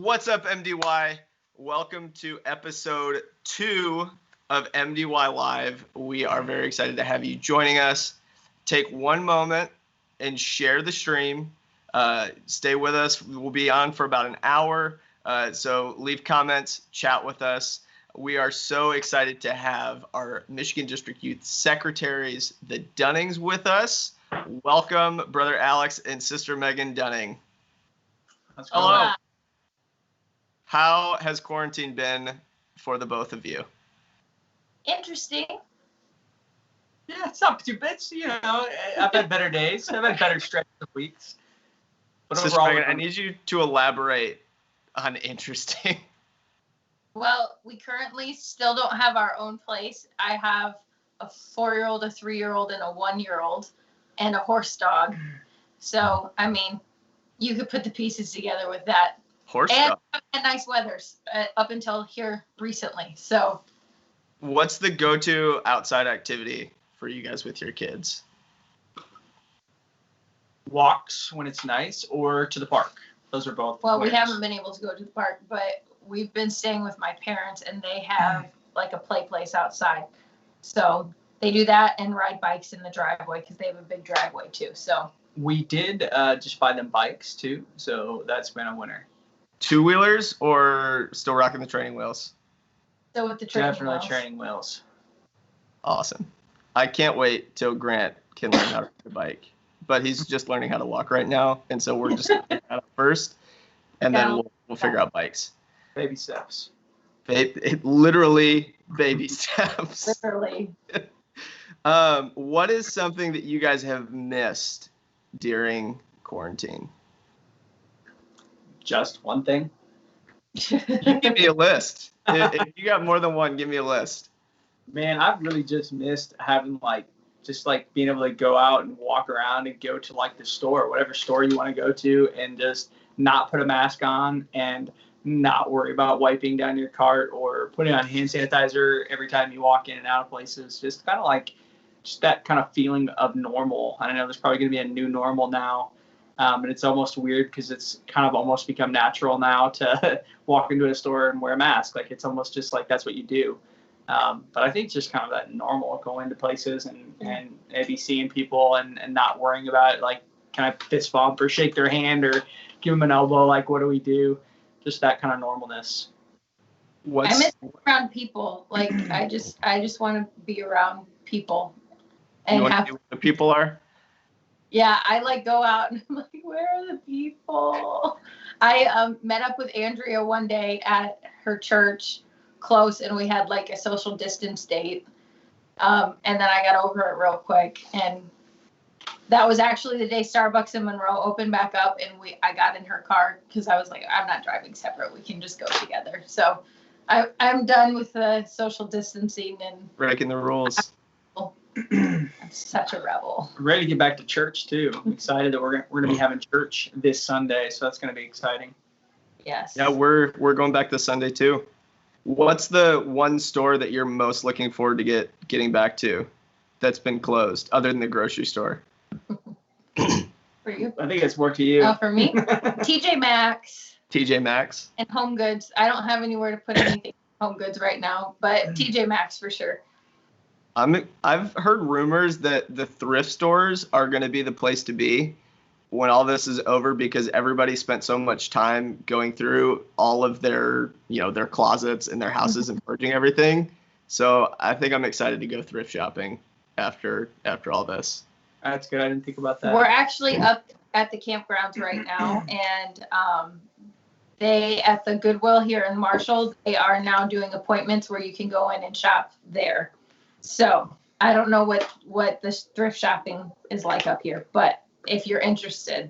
What's up, MDY? Welcome to episode 2 of MDY Live. We are very excited to have you joining us. Take one moment and share the stream. Stay with us. We'll be on for about an hour. So leave comments, chat with us. We are so excited to have our Michigan District Youth Secretaries, the Dunnings, with us. Welcome, Brother Alex and Sister Megan Dunning. Hello. How has quarantine been for the both of you? Interesting. Yeah, it's not too bad. I've had better days. I've had better stretches of weeks. But Sister overall, Megan, I need you to elaborate on interesting. Well, we currently still don't have our own place. I have a 4-year-old, a 3-year-old, and a 1-year-old, and a horse dog. So, I mean, you could put the pieces together with that. Horse dog. And nice weathers up until here recently. So, what's the go-to outside activity for you guys with your kids? walks when it's nice, or to the park. Those are both. Well, ways. we haven't been able to go to the park, but we've been staying with my parents, and they have like a play place outside. So they do that and ride bikes in the driveway because they have a big driveway too. So we did just buy them bikes too. So that's been a winner. 2-wheelers or still rocking the training wheels? So with the training Definitely wheels. training wheels. Awesome. I can't wait till Grant can learn how to ride a bike. But he's just learning how to walk right now, and so we're just going to figure that out first, and then we'll figure out bikes. Baby steps. Literally baby steps. Literally. What is something that you guys have missed during quarantine? Just one thing. You give me a list. If you got more than one, give me a list. Man, I've really just missed having being able to go out and walk around and go to like the store, whatever store you want to go to, and just not put a mask on and not worry about wiping down your cart or putting on hand sanitizer every time you walk in and out of places. Just kind of like just that kind of feeling of normal. I don't know, there's probably going to be a new normal now. And it's almost weird because it's kind of almost become natural now to walk into a store and wear a mask. Like it's almost just like that's what you do. But I think just kind of that normal going to places and maybe seeing people and not worrying about it, like, can I fist bump or shake their hand or give them an elbow? Like, what do we do? Just that kind of normalness. I miss around people. Like, I just want to be around people. And you want to see where the people are? Yeah, I like go out and I'm like, where are the people? I met up with Andrea one day at her church close, and we had like a social distance date. And then I got over it real quick, and that was actually the day Starbucks in Monroe opened back up, and I got in her car because I was like, I'm not driving separate. We can just go together. So I'm done with the social distancing and breaking the rules. I'm such a rebel. I'm ready to get back to church too. I'm excited that we're gonna be having church this Sunday, so that's gonna be exciting. Yes. Yeah, we're going back this Sunday too. What's the one store that you're most looking forward to getting back to that's been closed, other than the grocery store? For you? I think it's more to you. Oh, for me? TJ Maxx. TJ Maxx. And Home Goods. I don't have anywhere to put anything in Home Goods right now, but TJ Maxx for sure. I've heard rumors that the thrift stores are going to be the place to be when all this is over, because everybody spent so much time going through all of their closets and their houses and purging everything. So I think I'm excited to go thrift shopping after all this. That's good. I didn't think about that. We're actually up at the campgrounds right now, and they at the Goodwill here in Marshall, they are now doing appointments where you can go in and shop there. So I don't know what the thrift shopping is like up here, but if you're interested.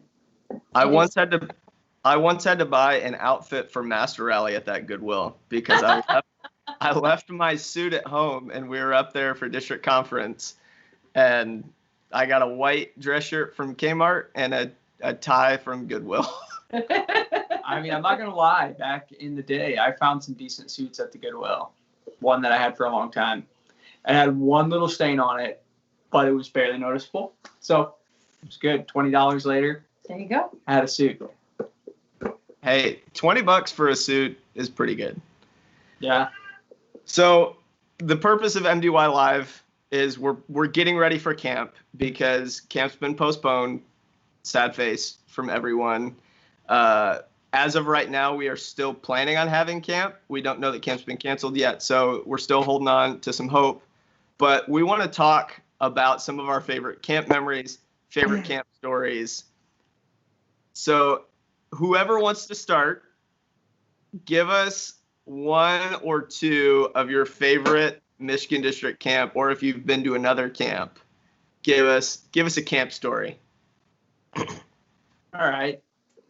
I once had to buy an outfit for Master Rally at that Goodwill because I left my suit at home, and we were up there for district conference, and I got a white dress shirt from Kmart and a tie from Goodwill. I mean, I'm not going to lie. Back in the day, I found some decent suits at the Goodwill. One that I had for a long time. It had one little stain on it, but it was barely noticeable. So it was good. $20 later. There you go. I had a suit. Hey, $20 for a suit is pretty good. Yeah. So the purpose of MDY Live is we're getting ready for camp because camp's been postponed. Sad face from everyone. As of right now, we are still planning on having camp. We don't know that camp's been canceled yet, so we're still holding on to some hope. But we want to talk about some of our favorite camp memories, favorite camp stories. So whoever wants to start, give us one or two of your favorite Michigan District camp, or if you've been to another camp, give us a camp story. All right.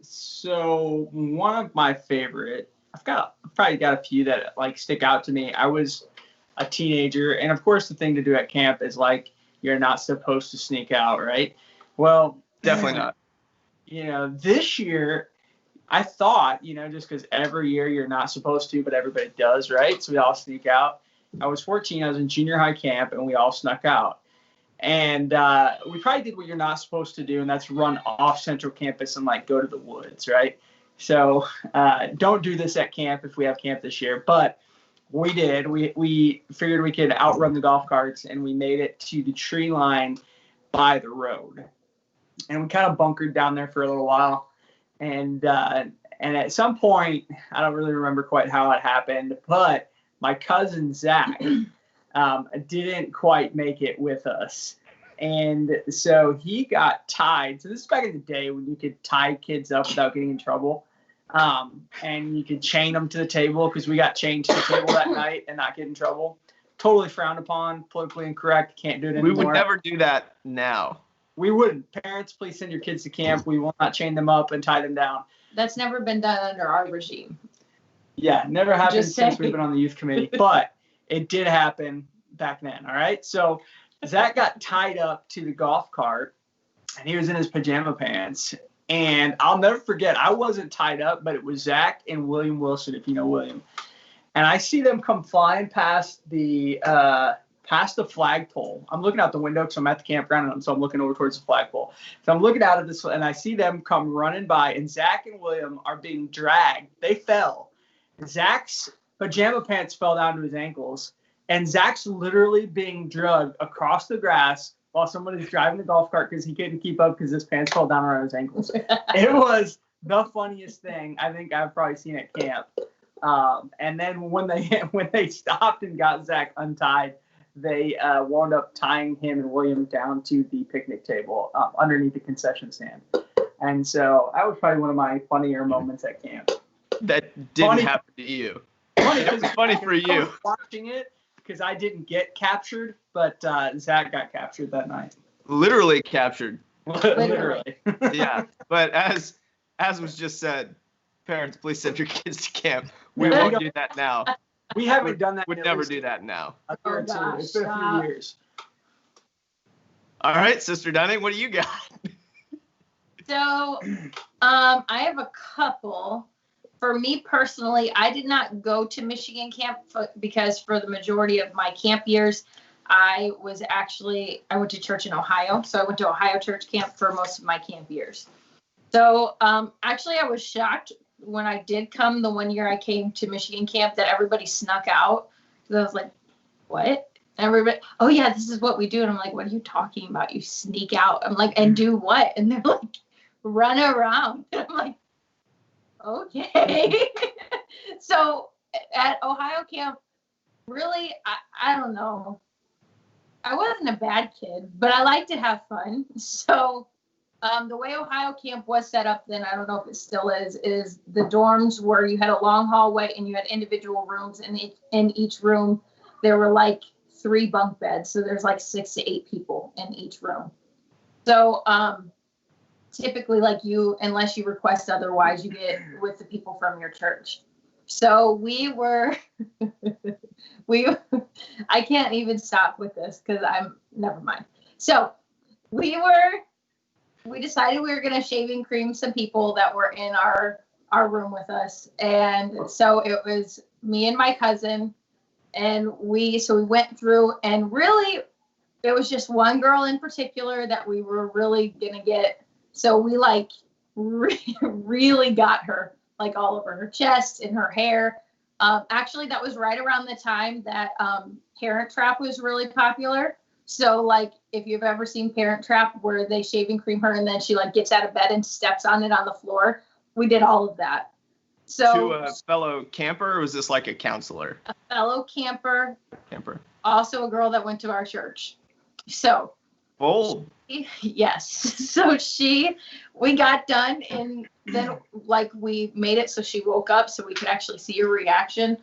So one of my favorite, I've probably got a few that like stick out to me. I was a teenager, and of course the thing to do at camp is like you're not supposed to sneak out, right? Well, definitely not. This year I thought, just because every year you're not supposed to, but everybody does, right? So we all sneak out. I was 14. I was in junior high camp, and we all snuck out. And we probably did what you're not supposed to do, and that's run off Central Campus and like go to the woods, right? So don't do this at camp if we have camp this year. But we did. We figured we could outrun the golf carts, and we made it to the tree line by the road. And we kind of bunkered down there for a little while. And at some point, I don't really remember quite how it happened, but my cousin Zach didn't quite make it with us. And so he got tied. So this is back in the day when you could tie kids up without getting in trouble. And you could chain them to the table, because we got chained to the table that night and not get in trouble. Totally frowned upon, politically incorrect, can't do it anymore. We would never do that now. We wouldn't. Parents, please send your kids to camp. We will not chain them up and tie them down. That's never been done under our regime. Yeah, never happened since we've been on the youth committee. But it did happen back then, all right? So Zach got tied up to the golf cart, and he was in his pajama pants. And I'll never forget, I wasn't tied up, but it was Zach and William Wilson, if you know William. And I see them come flying past the flagpole. I'm looking out the window because I'm at the campground, and so I'm looking over towards the flagpole. So I'm looking out at this, and I see them come running by, and Zach and William are being dragged. They fell. Zach's pajama pants fell down to his ankles, and Zach's literally being dragged across the grass while somebody's driving the golf cart because he couldn't keep up because his pants fell down around his ankles. It was the funniest thing I think I've probably seen at camp. And then when they stopped and got Zach untied, they wound up tying him and William down to the picnic table underneath the concession stand. And so that was probably one of my funnier moments at camp. That didn't happen to you. It was funny for you. Watching it, because I didn't get captured, but Zach got captured that night. Literally captured. Literally. Yeah, but as was just said, parents, please send your kids to camp. We won't do that now. We haven't done that. We'd never do that now. Oh, gosh, it's been a few years. All right, Sister Dunning, what do you got? So, I have a couple. For me personally, I did not go to Michigan camp because for the majority of my camp years, I went to church in Ohio. So I went to Ohio church camp for most of my camp years. So actually, I was shocked when I did come the one year I came to Michigan camp that everybody snuck out. Because I was like, what? And everybody, oh yeah, this is what we do. And I'm like, what are you talking about? You sneak out. I'm like, and do what? And they're like, run around. And I'm like, okay. So at Ohio camp, really, I don't know. I wasn't a bad kid, but I like to have fun. So the way Ohio camp was set up then, I don't know if it still is the dorms where you had a long hallway and you had individual rooms, and in each room there were like 3 bunk beds. So there's like 6 to 8 people in each room. So typically, like unless you request otherwise, you get with the people from your church. So I can't even stop with this because never mind. So we decided we were going to shave and cream some people that were in our room with us. And so it was me and my cousin, and we went through, and really it was just one girl in particular that we were really going to get. So we really got her. like all over her chest and her hair. Actually, that was right around the time that Parent Trap was really popular. So, like, if you've ever seen Parent Trap where they shaving cream her and then she, like, gets out of bed and steps on it on the floor, we did all of that. So, to a fellow camper, or was this like a counselor? A fellow camper. Also a girl that went to our church. So. Bold. Yes. So we got done, and then, like, we made it so she woke up so we could actually see her reaction.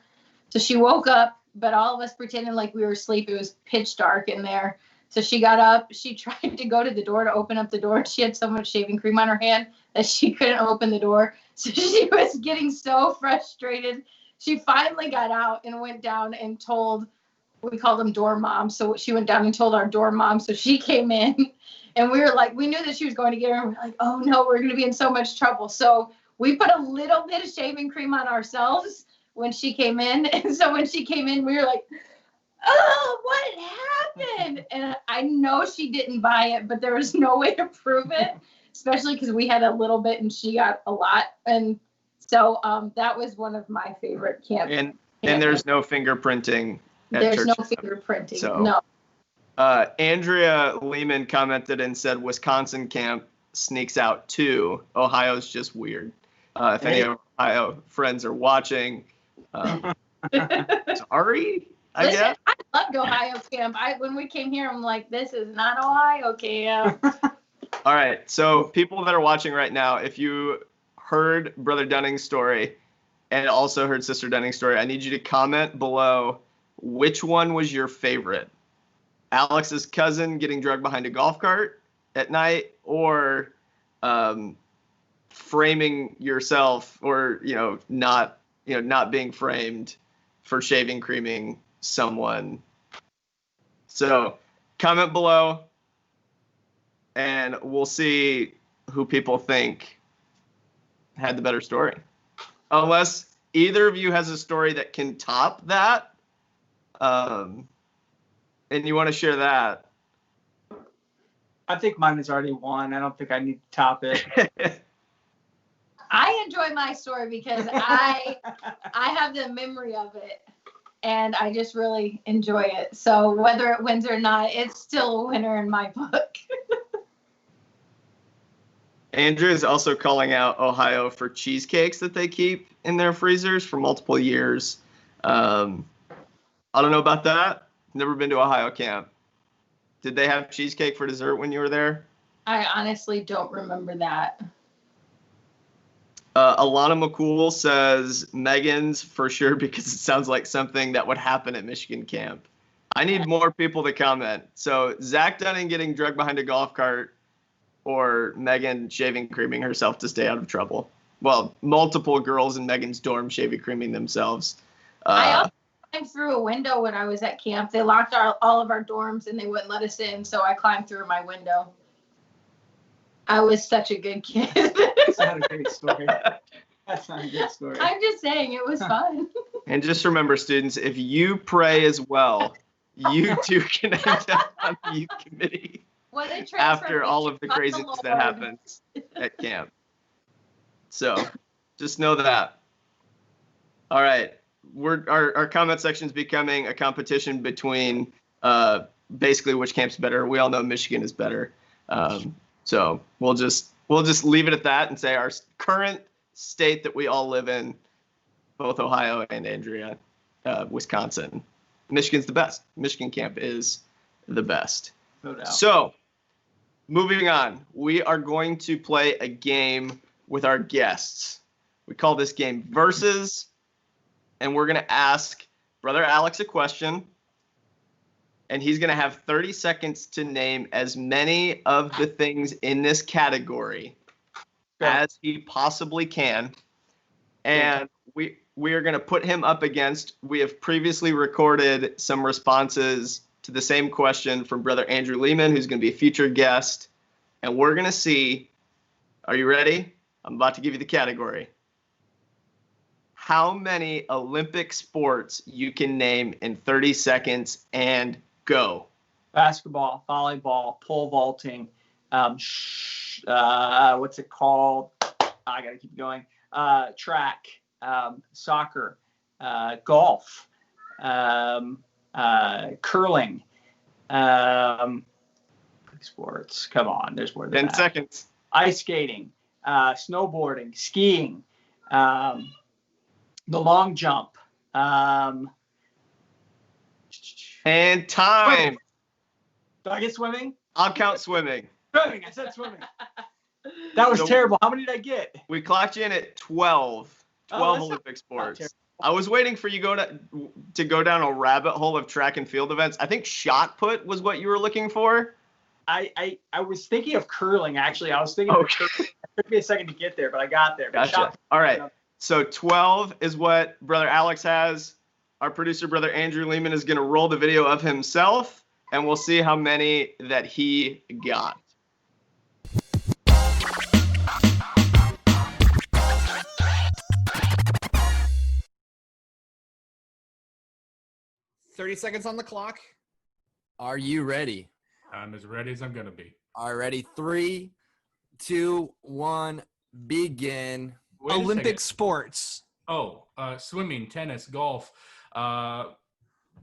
So she woke up, but all of us pretended like we were asleep. It was pitch dark in there. So she got up. She tried to go to the door to open up the door. She had so much shaving cream on her hand that she couldn't open the door. So she was getting so frustrated. She finally got out and went down and told, we called them dorm moms. So she went down and told our dorm mom. So she came in, and we were like, we knew that she was going to get her. And we're like, oh no, we're going to be in so much trouble. So we put a little bit of shaving cream on ourselves when she came in. And so when she came in, we were like, oh, what happened? And I know she didn't buy it, but there was no way to prove it, especially because we had a little bit and she got a lot. And so that was one of my favorite camps. And there's no fingerprinting. There's no fingerprinting. So, no. Andrea Lehman commented and said Wisconsin camp sneaks out too. Ohio's just weird. If any of Ohio friends are watching, sorry, I guess. I loved Ohio camp. When we came here, I'm like, this is not Ohio camp. All right, so people that are watching right now, if you heard Brother Dunning's story and also heard Sister Dunning's story, I need you to comment below which one was your favorite. Alex's cousin getting drugged behind a golf cart at night, or framing yourself, or not being framed for shaving creaming someone. So comment below and we'll see who people think had the better story, unless either of you has a story that can top that, and you want to share that. I think mine has already won. I don't think I need to top it. I enjoy my story because I have the memory of it, and I just really enjoy it. So whether it wins or not, it's still a winner in my book. Andrew is also calling out Ohio for cheesecakes that they keep in their freezers for multiple years. I don't know about that. Never been to Ohio camp. Did they have cheesecake for dessert when you were there? I honestly don't remember that. Alana McCool says Megan's for sure, because it sounds like something that would happen at Michigan camp. I need more people to comment. So Zach Dunning getting drugged behind a golf cart, or Megan shaving creaming herself to stay out of trouble. Well, multiple girls in Megan's dorm shaving creaming themselves. I also climbed through a window when I was at camp. They locked all of our dorms and they wouldn't let us in, so I climbed through my window. I was such a good kid. That's not a great story. That's not a good story. I'm just saying, it was fun. And just remember, students, if you pray as well, you too can end up on the youth committee after all of the craziness that happens at camp. So just know that. All right. Our comment section is becoming a competition between basically which camp's better. We all know Michigan is better. So we'll just leave it at that and say our current state that we all live in, both Ohio and Andrea, Wisconsin. Michigan's the best. Michigan camp is the best. No doubt. So moving on, we are going to play a game with our guests. We call this game Versus, and we're going to ask Brother Alex a question, and he's going to have 30 seconds to name as many of the things in this category as he possibly can. And we are going to put him up against, we have previously recorded some responses to the same question from Brother Andrew Lehman, who's going to be a featured guest. And we're going to see, are you ready? I'm about to give you the category. How many Olympic sports you can name in 30 seconds, and go. Basketball, volleyball, pole vaulting, what's it called? I got to keep going. track, soccer, golf, curling, sports. Come on, there's more than 10 that. seconds. Ice skating, snowboarding, skiing, the long jump. And time. Do I get swimming? I'll count swimming. Swimming. I said swimming. That was terrible. How many did I get? We clocked you in at 12. 12 Olympic sports. I was waiting for you to go down a rabbit hole of track and field events. I think shot put was what you were looking for. I was thinking of curling, actually. I was thinking of curling. It took me a second to get there, but I got there. Gotcha. All right. So 12 is what Brother Alex has. Our producer, Brother Andrew Lehman, is going to roll the video of himself, and we'll see how many that he got. "30 seconds on the clock. Are you ready?" I'm as ready as I'm going to be. All righty. 3, 2, 1, begin. Wait a Olympic second. sports. Oh, swimming, tennis, golf,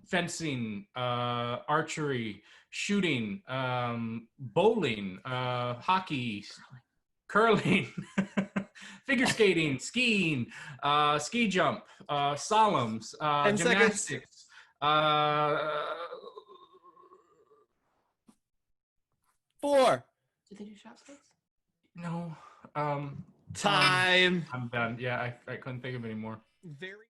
fencing, archery, shooting, bowling, hockey, curling, figure skating, skiing, ski jump, slaloms, 10 seconds. gymnastics. 4. Did they do shot sticks? No. Time. I'm done. Yeah, I couldn't think of any more. Very.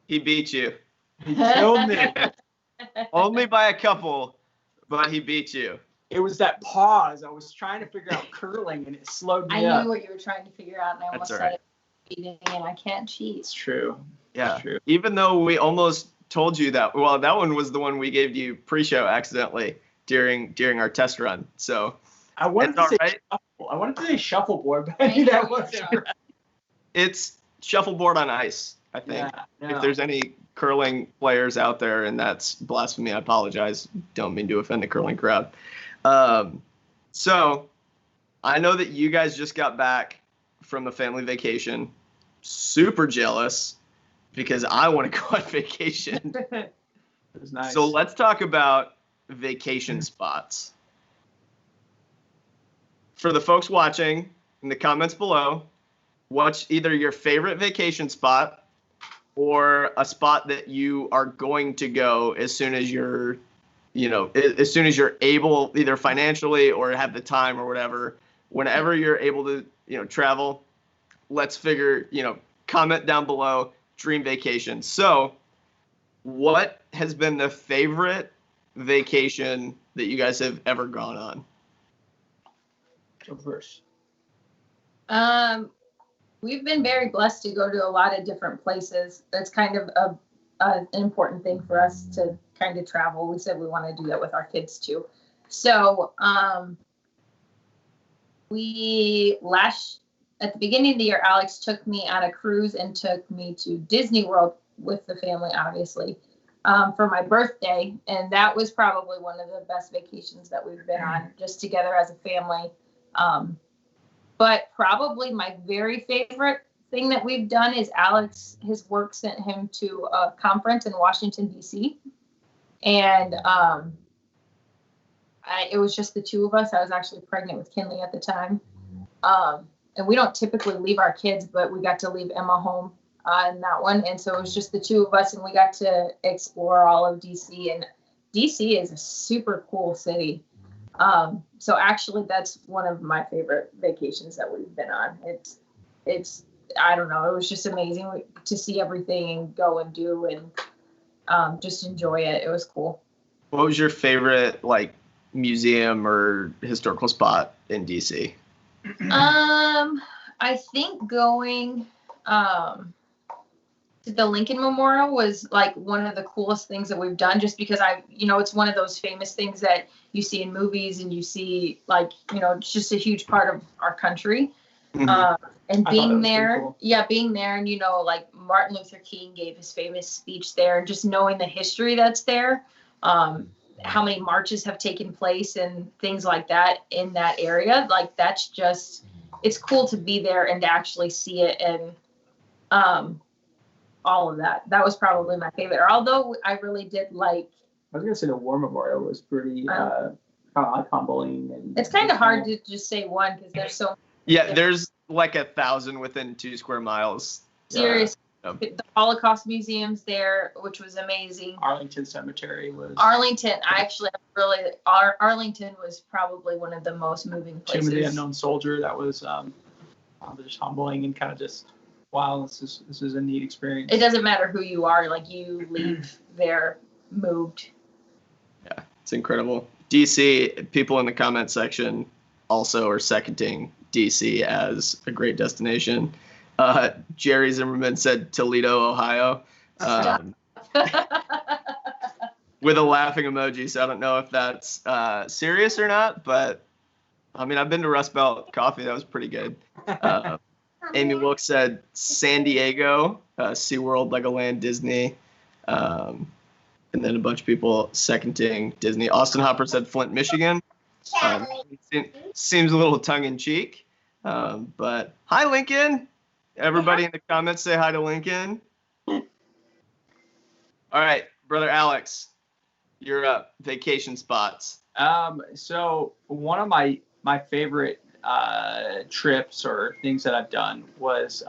He beat you. He killed me. Only by a couple, but he beat you. It was that pause. I was trying to figure out curling, and it slowed me I up. knew what you were trying to figure out, and I almost That's all said right. it. Cheating, and I can't cheat. It's true. Yeah. It's true. Even though we almost told you that, well, that one was the one we gave you pre-show accidentally during our test run. So I wanted it's to all say right. shuffle. I wanted to say shuffleboard, but I I knew know, that me wasn't too. right. It's shuffleboard on ice, I think. Yeah, If there's any curling players out there and that's blasphemy, I apologize. Don't mean to offend the curling crowd. So I know that you guys just got back from a family vacation. Super jealous because I want to go on vacation. it was nice. So let's talk about vacation spots. For the folks watching, in the comments below, what's either your favorite vacation spot or a spot that you are going to go as soon as you're, as soon as you're able, either financially or have the time or whatever, whenever you're able to, travel, let's figure, comment down below, dream vacation. So what has been the favorite vacation that you guys have ever gone on? Go first. We've been very blessed to go to a lot of different places. That's kind of an important thing for us to kind of travel. We said we want to do that with our kids too. So at the beginning of the year, Alex took me on a cruise and took me to Disney World with the family, obviously, for my birthday. And that was probably one of the best vacations that we've been on, just together as a family. But probably my very favorite thing that we've done is Alex, his work sent him to a conference in Washington, D.C. And it was just the two of us. I was actually pregnant with Kinley at the time. And we don't typically leave our kids, but we got to leave Emma home in that one. And so it was just the two of us, and we got to explore all of DC. And DC is a super cool city. So actually, that's one of my favorite vacations that we've been on. It's I don't know, it was just amazing to see everything and go and do and just enjoy it. It was cool. What was your favorite museum or historical spot in DC? I think going to the Lincoln Memorial was one of the coolest things that we've done, just because it's one of those famous things that you see in movies, and you see it's just a huge part of our country. Mm-hmm. And being there, cool. being there, and Martin Luther King gave his famous speech there, and just knowing the history that's there. how many marches have taken place and things like that in that area. Like that's just, it's cool to be there and to actually see it and all of that. That was probably my favorite. Although I really did like. I was gonna say the War Memorial was pretty kind of humbling. And it's kind of hard to just say one because there's so. Yeah, there's like 1,000 within 2 square miles. Seriously. The Holocaust Museum's there, which was amazing. Arlington Cemetery was. Arlington, Arlington was probably one of the most moving places. Tomb of the Unknown Soldier, that was just humbling and kind of just, wow, this is a neat experience. It doesn't matter who you are, like you leave there moved. Yeah, it's incredible. DC, people in the comment section also are seconding DC as a great destination. Jerry Zimmerman said Toledo, Ohio, with a laughing emoji. So I don't know if that's serious or not, but I mean, I've been to Rust Belt Coffee. That was pretty good. Amy Wilkes said San Diego, SeaWorld, Legoland, Disney. And then a bunch of people seconding Disney. Austin Hopper said Flint, Michigan. Seems a little tongue-in-cheek. But hi, Lincoln. Everybody in the comments say hi to Lincoln. All right, brother Alex, you're up. Vacation spots. So one of my favorite trips or things that I've done was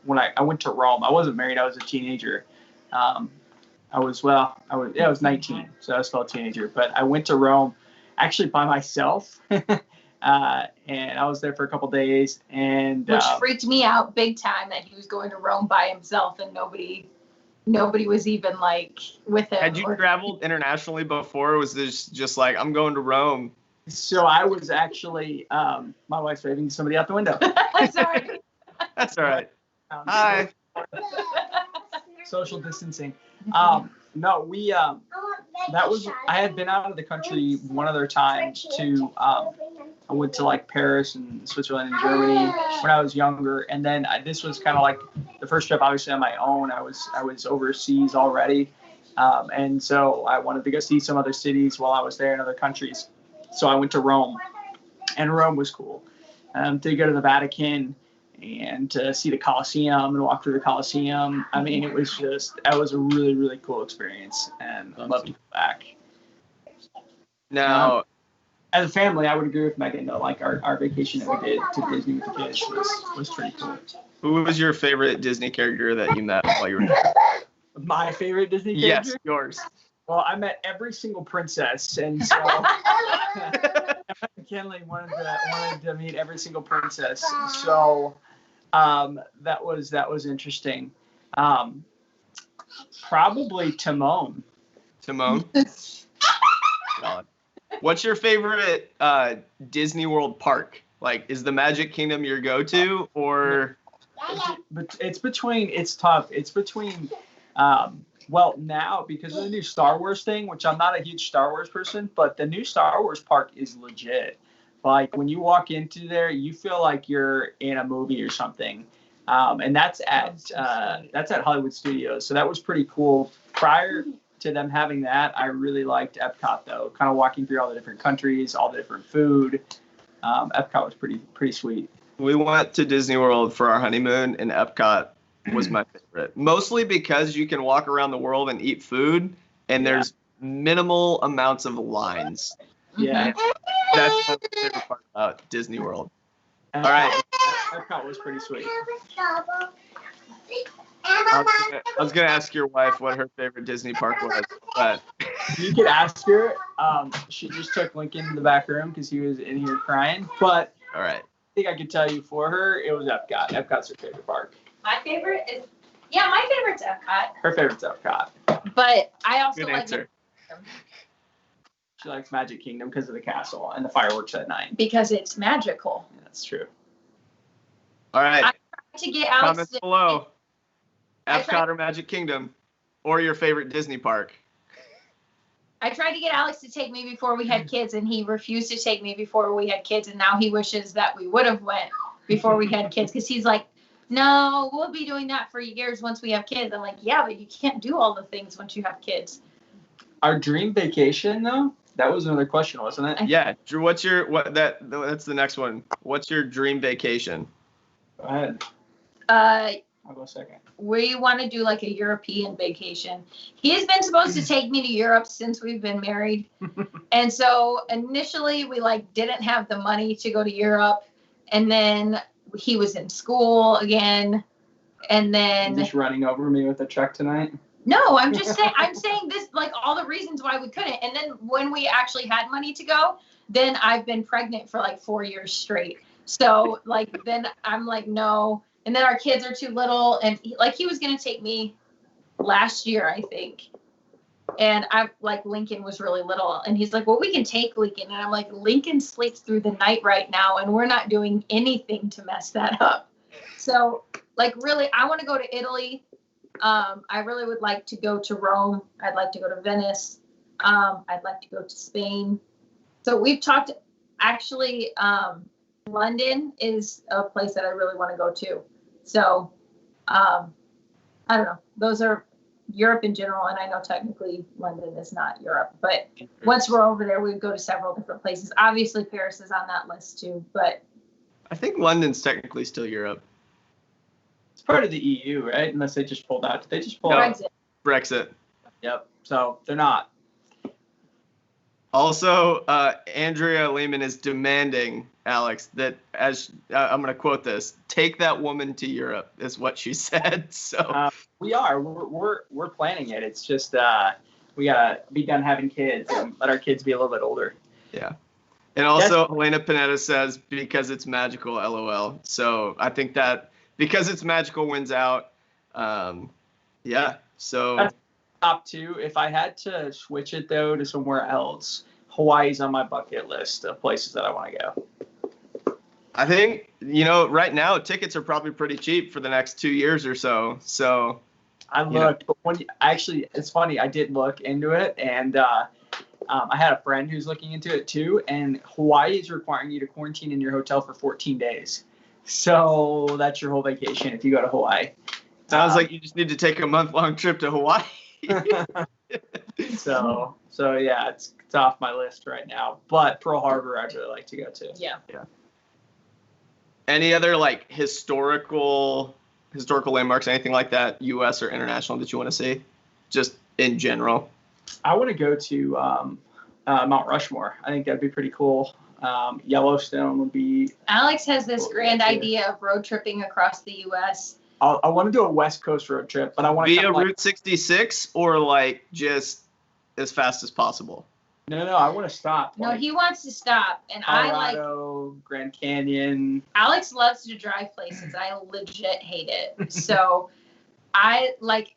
when I went to Rome. I wasn't married. I was a teenager. I was 19, so I was still a teenager. But I went to Rome actually by myself. And I was there for a couple days, and which freaked me out big time that he was going to Rome by himself and nobody was even like with him. Had you traveled internationally before? Or was this just like, I'm going to Rome? So I was actually, my wife's waving somebody out the window. Sorry. That's all right. Hi. Social distancing. No, we I had been out of the country one other time to I went to like Paris and Switzerland and Germany when I was younger, and then this was kind of like the first trip obviously on my own. I was overseas already, and so I wanted to go see some other cities while I was there in other countries. So I went to Rome, and Rome was cool. To go to the Vatican and to see the Colosseum and walk through the Colosseum. I mean, that was a really, really cool experience, and I'd love to go back. Now, as a family, I would agree with Megan though. Like our vacation that we did to Disney with the kids was pretty cool. Who was your favorite Disney character that you met while you were there? My favorite Disney character? Yes, yours. Well, I met every single princess, and so Kenley wanted to meet every single princess. So that was interesting. Probably Timon. Timon? God. What's your favorite Disney World park? Like, is the Magic Kingdom your go-to, or? But it's tough. It's between, well, now because of the new Star Wars thing, which I'm not a huge Star Wars person, but the new Star Wars park is legit. Like when you walk into there, you feel like you're in a movie or something. And that's at Hollywood Studios. So that was pretty cool. Prior to them having that, I really liked Epcot though. Kind of walking through all the different countries, all the different food. Epcot was pretty sweet. We went to Disney World for our honeymoon, and Epcot was my favorite. Mostly because you can walk around the world and eat food, and there's minimal amounts of lines. Yeah. That's my favorite part about Disney World. All right. Epcot was pretty sweet. I was gonna ask your wife what her favorite Disney park was, but you could ask her. She just took Lincoln to the back room because he was in here crying. But all right. I think I could tell you for her, it was Epcot. Epcot's her favorite park. My favorite's Epcot. Her favorite's Epcot. But I also Good like answer. She likes Magic Kingdom because of the castle and the fireworks at night. Because it's magical. Yeah, that's true. All right. I tried to get Alex Comments below. Epcot or Magic Kingdom, or your favorite Disney park. I tried to get Alex to take me before we had kids, and he refused to take me before we had kids, and now he wishes that we would have went before we had kids, because he's like, no, we'll be doing that for years once we have kids. I'm like, yeah, but you can't do all the things once you have kids. Our dream vacation, though? That was another question, wasn't it? Yeah, Drew, that's the next one. What's your dream vacation? Go ahead. I'll go second. We want to do like a European vacation. He has been supposed to take me to Europe since we've been married. And so initially we like didn't have the money to go to Europe. And then he was in school again. And then Just running over me with a truck tonight? no, I'm saying this, like all the reasons why we couldn't. And then when we actually had money to go, then I've been pregnant for like 4 years straight. So like, then I'm like, no. And then our kids are too little. And he was going to take me last year, I think. And I like Lincoln was really little. And he's like, well, we can take Lincoln. And I'm like, Lincoln sleeps through the night right now. And we're not doing anything to mess that up. So like, really, I want to go to Italy. I really would like to go to Rome. I'd like to go to Venice. I'd like to go to Spain. So we've talked, actually, London is a place that I really want to go to. So, I don't know. Those are Europe in general. And I know technically London is not Europe, but once we're over there, we'd go to several different places. Obviously Paris is on that list too, but I think London's technically still Europe. It's part of the EU, right? Unless they just pulled out. Did they just pull out? Brexit. Yep. So they're not. Also, Andrea Lehman is demanding, Alex, that I'm going to quote this: "Take that woman to Europe," is what she said. So we are. We're planning it. It's just we gotta be done having kids and let our kids be a little bit older. Yeah. And also, Helena Panetta says because it's magical, LOL. So I think that because it's magical wins out. Yeah. So that's top two. If I had to switch it though to somewhere else, Hawaii's on my bucket list of places that I want to go. I think, right now tickets are probably pretty cheap for the next 2 years or so. So I looked, but actually, it's funny. I did look into it, and I had a friend who's looking into it too. And Hawaii is requiring you to quarantine in your hotel for 14 days. So that's your whole vacation if you go to Hawaii. Sounds like you just need to take a month-long trip to Hawaii. So yeah, it's off my list right now. But Pearl Harbor, I'd really like to go to. Yeah. Any other like historical landmarks, anything like that, U.S. or international, that you want to see, just in general? I want to go to Mount Rushmore. I think that'd be pretty cool. Yellowstone would be. Alex has this grand idea of road tripping across the U.S. I want to do a West Coast road trip, but I want to via Route 66 or like just as fast as possible. No, I want to stop. No, he wants to stop, and Colorado, Grand Canyon. Alex loves to drive places. I legit hate it. So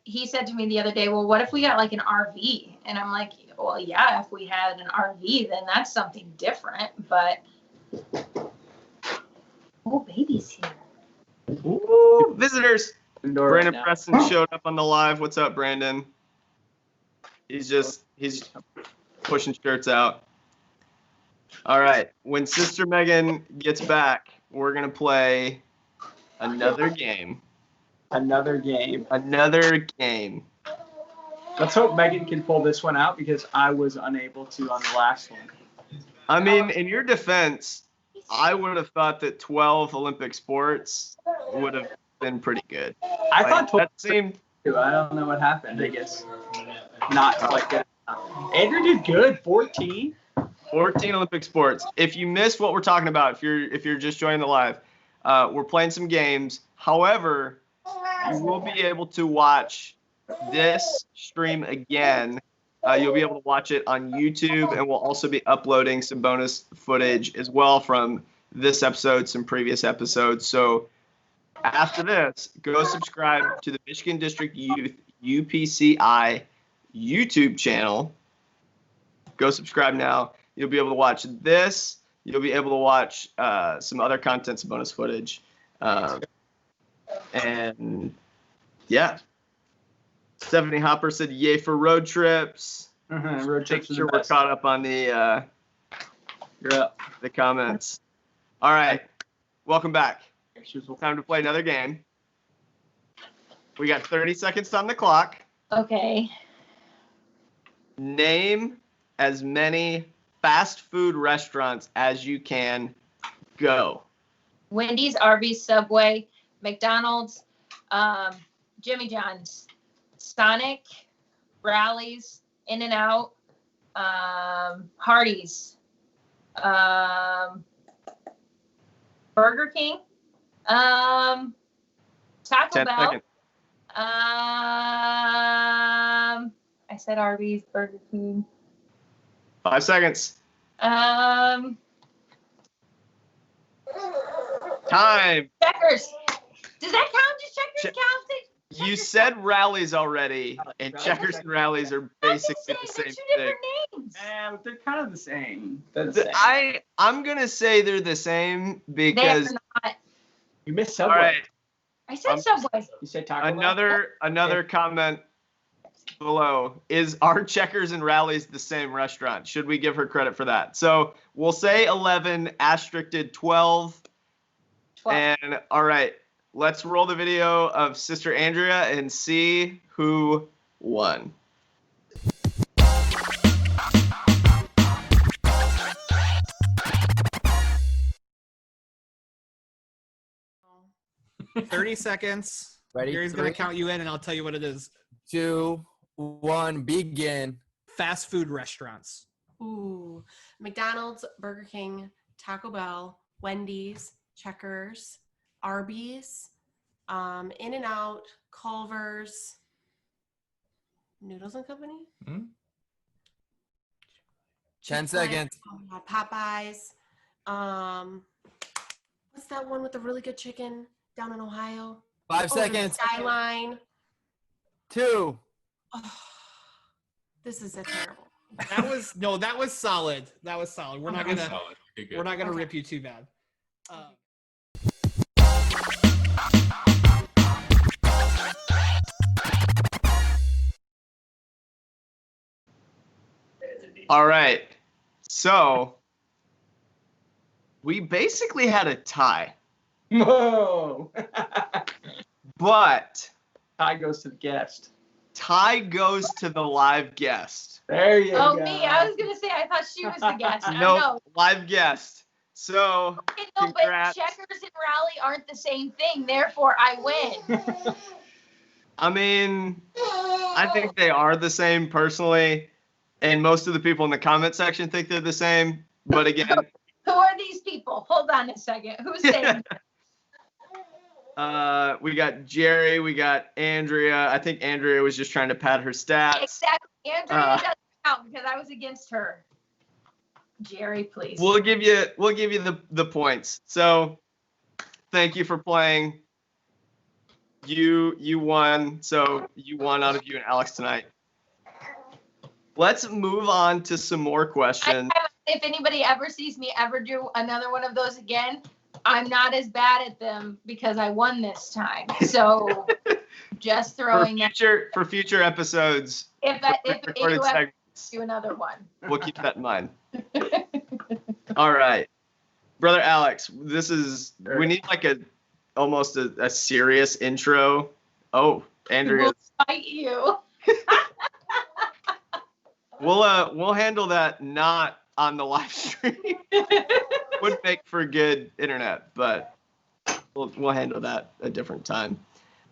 he said to me the other day, well, what if we got like an RV? And I'm like, well, yeah, if we had an RV, then that's something different. But baby's here. Ooh, visitors. Brandon right Preston showed up on the live. What's up, Brandon? He's pushing shirts out. All right. When Sister Megan gets back, we're going to play another game. Another game. Let's hope Megan can pull this one out because I was unable to on the last one. I mean, in your defense, I would have thought that 12 Olympic sports would have been pretty good. I thought 12 that seemed. I don't know what happened. I guess not like that. Andrew did good. 14 Olympic sports. If you missed what we're talking about, if you're just joining the live, we're playing some games. However, you will be able to watch this stream again. You'll be able to watch it on YouTube, and we'll also be uploading some bonus footage as well from this episode, some previous episodes. So after this, go subscribe to the Michigan District Youth UPCI YouTube channel. Go subscribe now. You'll be able to watch this. You'll be able to watch some other content, some bonus footage. And yeah. Stephanie Hopper said, yay for road trips. Road trips. Make sure we're caught up on the comments. All right. Welcome back. Time to play another game. We got 30 seconds on the clock. Okay. Name as many fast food restaurants as you can. Go. Wendy's, Arby's, Subway, McDonald's, Jimmy John's, Sonic, Rally's, In-N-Out, Hardee's, Burger King, Taco 10 Bell. seconds. I said Arby's, Burger King. 5 seconds. Checkers. Time. Does that count? Does Checkers count? You said Rallies already, and Checkers and Rallies are basically the same they're two thing. different names. Yeah, but they're kind of the same. They're the same. I'm gonna say they're the same because They're not. You missed all Subway. right. I said Subway. You said Taco Bell. Another comment below is, are Checkers and Rallies the same restaurant? Should we give her credit for that? So we'll say 11, asterished 12. 12. And all right, let's roll the video of Sister Andrea and see who won. Oh. 30 seconds. Ready? Gary's going to 3, count you in, and I'll tell you what it is. 2, 1, begin. Fast food restaurants. Ooh, McDonald's, Burger King, Taco Bell, Wendy's, Checkers, Arby's, In-N-Out, Culver's, Noodles and Company, 10 Chick-fil-A, seconds. Popeyes. What's that one with the really good chicken down in Ohio? 5 Oh, seconds. Skyline. 2. Oh, this is a terrible. That was solid. That was solid. We're not Okay. gonna Solid. Okay, good. we're not gonna Okay. rip you too bad. All right. So we basically had a tie, Whoa. but Tie goes to the guest. tie goes to the live guest. There you Oh, go. me. I was going to say, I thought she was the guest. No, live guest. So Okay, no, but congrats. Checkers and Rally aren't the same thing. Therefore, I win. I mean, I think they are the same personally, and most of the people in the comment section think they're the same. But again, Who are these people? Hold on a second. Who's saying we got Jerry, we got Andrea. I think Andrea was just trying to pad her stats. exactly? Andrea doesn't count because I was against her. Jerry, please. We'll give you the points. So thank you for playing. You won. So you won out of you and Alex tonight. Let's move on to some more questions. If anybody ever sees me ever do another one of those again, I'm not as bad at them because I won this time. So just throwing that. For future episodes, If recorded you ever segments, do another one. we'll keep that in mind. All right, brother Alex, we need like almost a serious intro. Oh, Andrea, We'll fight you. we'll handle that not on the live stream. Would make for good internet, but we'll handle that a different time.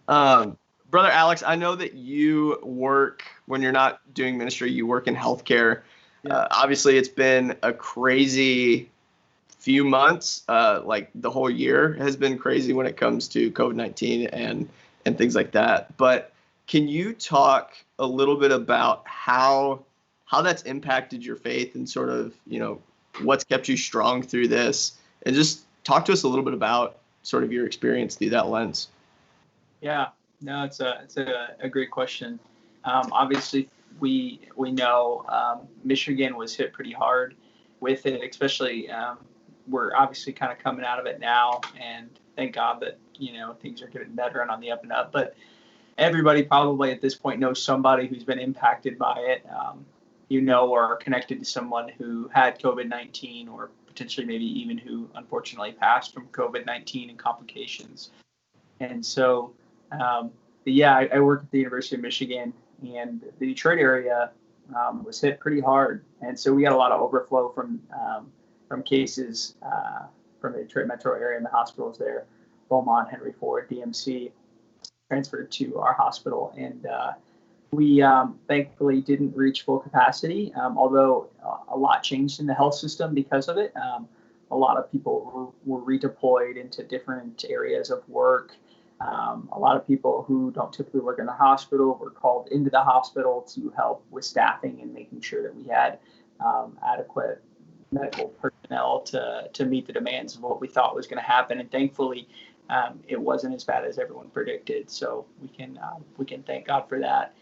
Brother Alex, I know that you work, when you're not doing ministry, you work in healthcare. Yeah. Obviously, it's been a crazy few months. Like the whole year has been crazy when it comes to COVID-19 and things like that. But can you talk a little bit about how that's impacted your faith and sort of, what's kept you strong through this? And just talk to us a little bit about sort of your experience through that lens. Yeah, no, it's a great question. Obviously, we know Michigan was hit pretty hard with it, especially we're obviously kind of coming out of it now, and thank God that things are getting better and on the up and up. But everybody probably at this point knows somebody who's been impacted by it. Or are connected to someone who had COVID-19, or potentially maybe even who unfortunately passed from COVID-19 and complications. And so, I work at the University of Michigan, and the Detroit area was hit pretty hard, and so we got a lot of overflow from cases from the Detroit metro area and the hospitals there, Beaumont, Henry Ford, DMC, transferred to our hospital, and we thankfully didn't reach full capacity, although a lot changed in the health system because of it. A lot of people were redeployed into different areas of work. A lot of people who don't typically work in the hospital were called into the hospital to help with staffing and making sure that we had adequate medical personnel to meet the demands of what we thought was going to happen. And thankfully, it wasn't as bad as everyone predicted. So we can thank God for that.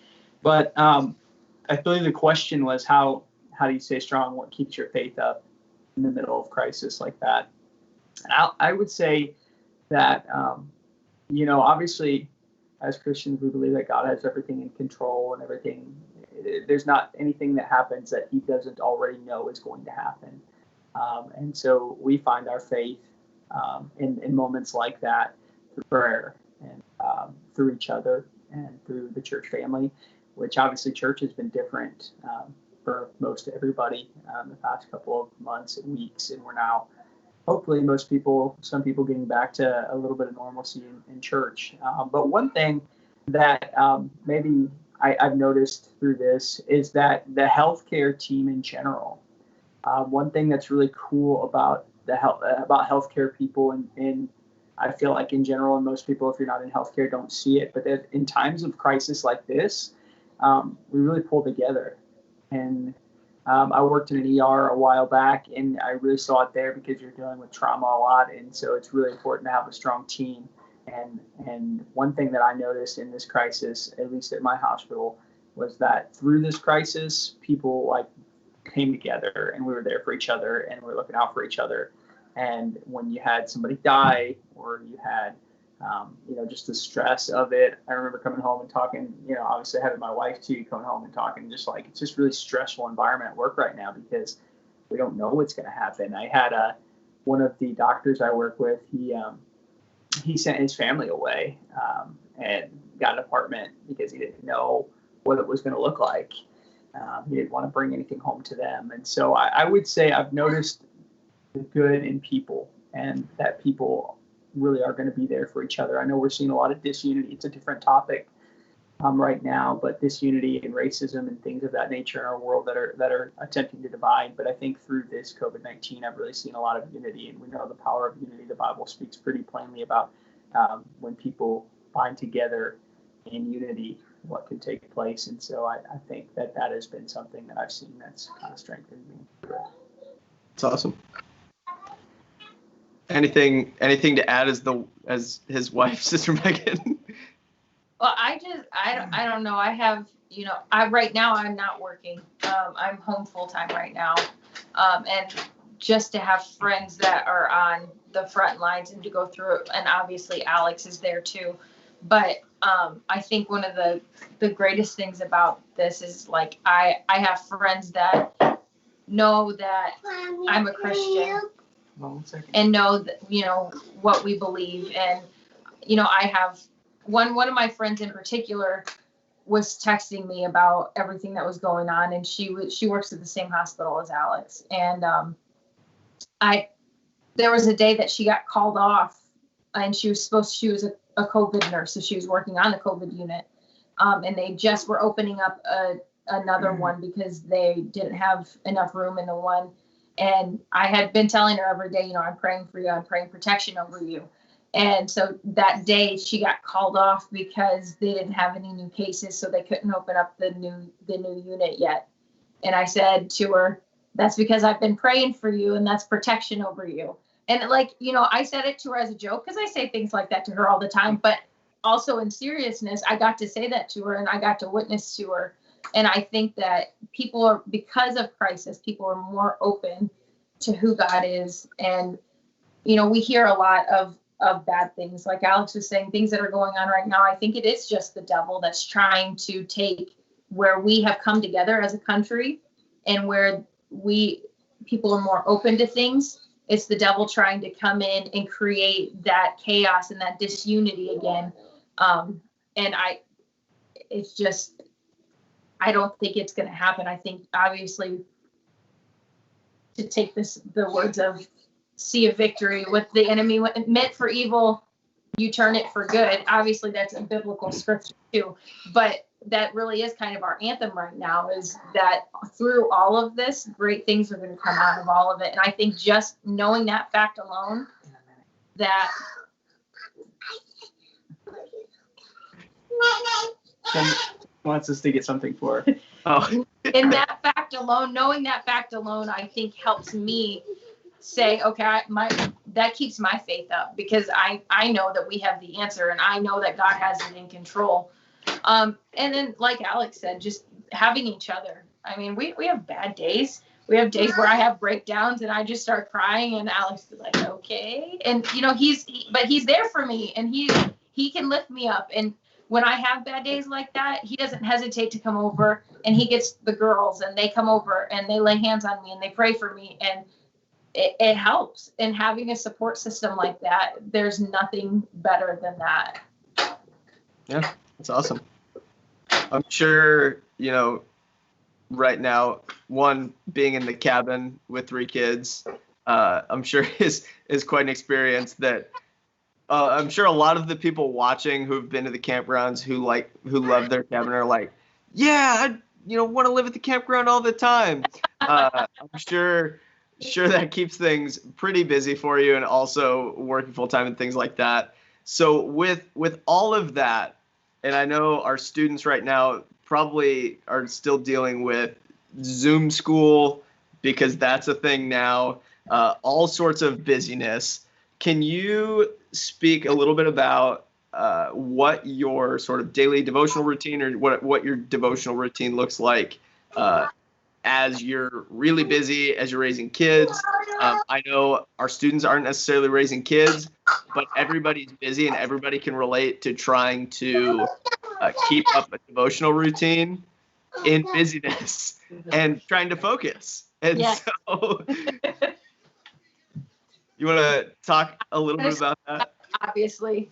But I believe the question was how do you stay strong? What keeps your faith up in the middle of crisis like that? And I would say that obviously, as Christians, we believe that God has everything in control and everything. There's not anything that happens that he doesn't already know is going to happen. And so we find our faith in moments like that through prayer and through each other and through the church family, which obviously church has been different for most everybody the past couple of months and weeks. And we're now, hopefully, some people getting back to a little bit of normalcy in church. But one thing that maybe I've noticed through this is that the healthcare team in general, one thing that's really cool about about healthcare people, and I feel like in general, and most people, if you're not in healthcare, don't see it, but that in times of crisis like this, we really pull together. And I worked in an ER a while back, and I really saw it there because you're dealing with trauma a lot, and so it's really important to have a strong team. And one thing that I noticed in this crisis, at least at my hospital, was that through this crisis, people came together, and we were there for each other, and we were looking out for each other. And when you had somebody die, or you had just the stress of it. I remember coming home and talking, obviously having my wife too, coming home and talking, just like, it's just really stressful environment at work right now because we don't know what's going to happen. I had one of the doctors I work with, he sent his family away and got an apartment because he didn't know what it was going to look like. He didn't want to bring anything home to them. And so I would say I've noticed the good in people, and that people really are going to be there for each other. I know we're seeing a lot of disunity. It's a different topic right now, but disunity and racism and things of that nature in our world that are attempting to divide. But I think through this COVID-19, I've really seen a lot of unity, and we know the power of unity. The Bible speaks pretty plainly about when people bind together in unity, what can take place. And so I think that has been something that I've seen that's kind of strengthened me. It's awesome. Anything to add as his wife, Sister Megan? Well, I don't know. I have, right now I'm not working. I'm home full time right now. And just to have friends that are on the front lines and to go through it. And obviously Alex is there too. But I think one of the greatest things about this is I have friends that know that I'm a Christian. And know that, what we believe. And, I have one of my friends in particular was texting me about everything that was going on. And she works at the same hospital as Alex. And there was a day that she got called off, and she was a COVID nurse. So she was working on the COVID unit. And they just were opening up another one because they didn't have enough room in the one. And I had been telling her every day, I'm praying for you. I'm praying protection over you. And so that day she got called off because they didn't have any new cases. So they couldn't open up the new unit yet. And I said to her, that's because I've been praying for you, and that's protection over you. And I said it to her as a joke because I say things like that to her all the time. But also in seriousness, I got to say that to her, and I got to witness to her. And I think that because of crisis, people are more open to who God is. And, we hear a lot of bad things. Like Alex was saying, things that are going on right now. I think it is just the devil that's trying to take where we have come together as a country and where people are more open to things. It's the devil trying to come in and create that chaos and that disunity again. And it's just, I don't think it's going to happen. I think obviously, to take the words of Sea of Victory, what the enemy meant for evil, you turn it for good. Obviously, that's a biblical scripture too, but that really is kind of our anthem right now, is that through all of this, great things are going to come out of all of it. And I think just knowing that fact alone, that wants us to get something for her. Oh, in that fact alone, knowing that fact alone, I think helps me say, okay, that keeps my faith up, because I know that we have the answer, and I know that God has it in control. And then, like Alex said, just having each other. I mean, we have bad days. We have days where I have breakdowns and I just start crying, and Alex is like, okay. And but he's there for me, and he can lift me up. And when I have bad days like that, he doesn't hesitate to come over, and he gets the girls, and they come over and they lay hands on me and they pray for me, and it helps. And having a support system like that, there's nothing better than that. yeah, that's awesome. I'm sure, right now, one, being in the cabin with 3 kids, I'm sure is quite an experience that I'm sure a lot of the people watching who've been to the campgrounds who love their cabin are like, yeah, I want to live at the campground all the time. I'm sure that keeps things pretty busy for you, and also working full time and things like that. So with all of that, and I know our students right now probably are still dealing with Zoom school, because that's a thing now, all sorts of busyness. Can you speak a little bit about what your sort of daily devotional routine, or what your devotional routine looks like as you're really busy, as you're raising kids? I know our students aren't necessarily raising kids, but everybody's busy, and everybody can relate to trying to keep up a devotional routine in busyness and trying to focus. And Yes. so you want to talk a little bit about that? Obviously.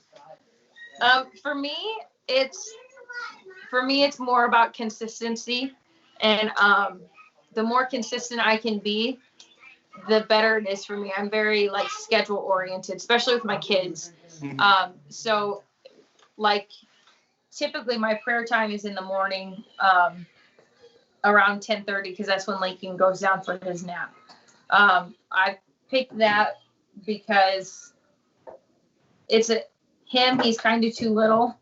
For me, it's more about consistency, and the more consistent I can be, the better it is for me. I'm very schedule oriented, especially with my kids. So typically my prayer time is in the morning, around 10:30, because that's when Lincoln goes down for his nap. I picked that because it's he's kind of too little